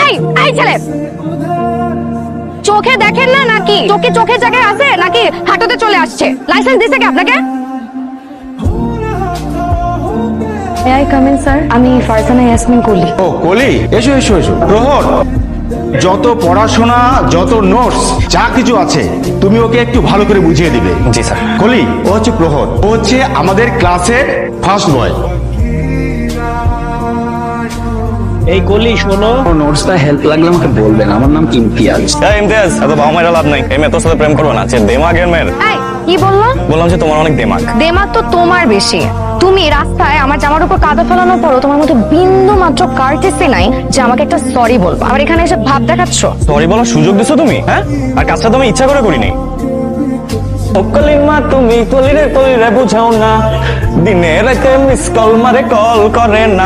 এই এই ছেলে, চোখে দেখেন না নাকি? চোখে চোখের জায়গায় আছে নাকি হাঁটুতে চলে আসছে? লাইসেন্স দিছে কি আপনাকে? May I come in sir? আমি ফারজানা ইয়াসমিন কলি। ও কলি, এসো এসো এসো। প্রহর, যত পড়াশোনা, যত নোটস, যা কিছু আছে তুমি ওকে একটু ভালো করে বুঝিয়ে দিবে। জি স্যার। কলি, ও হচ্ছে প্রহর, ও হচ্ছে আমাদের ক্লাসের ফার্স্ট বয়। এই কলি শোনো, নোটসটা হেল্প লাগলে আমাকে বলবেন। আমার নাম ইমতিয়াজ। এই ইমতিয়াজ, এত বাবা মায়েরা লাভ নাই। এই মেয়ে তোর সাথে প্রেম করবে না, যে দেমাগের মেয়ের। এই কি বললা? বললাম যে তোমার অনেক দেমাগ। দেমাগ তো তোমার বেশি। তুমি রাস্তায় আমার জামার উপর কাদা ফেলানোর পরও তোমার মধ্যে বিন্দু মাত্র কার্টেসি নাই যে আমাকে একটা সরি বলবা। আবার এখানে এসে ভাব দেখাচ্ছ। সরি বলার সুযোগ দিছো তুমি, হ্যাঁ? আর কাজটা তুমি ইচ্ছা করে করিনি। ও কলিমা, তুমি কলিরে কলিরে বুঝাও না, দিনে রাতে মিস কল মারে, কল করে না।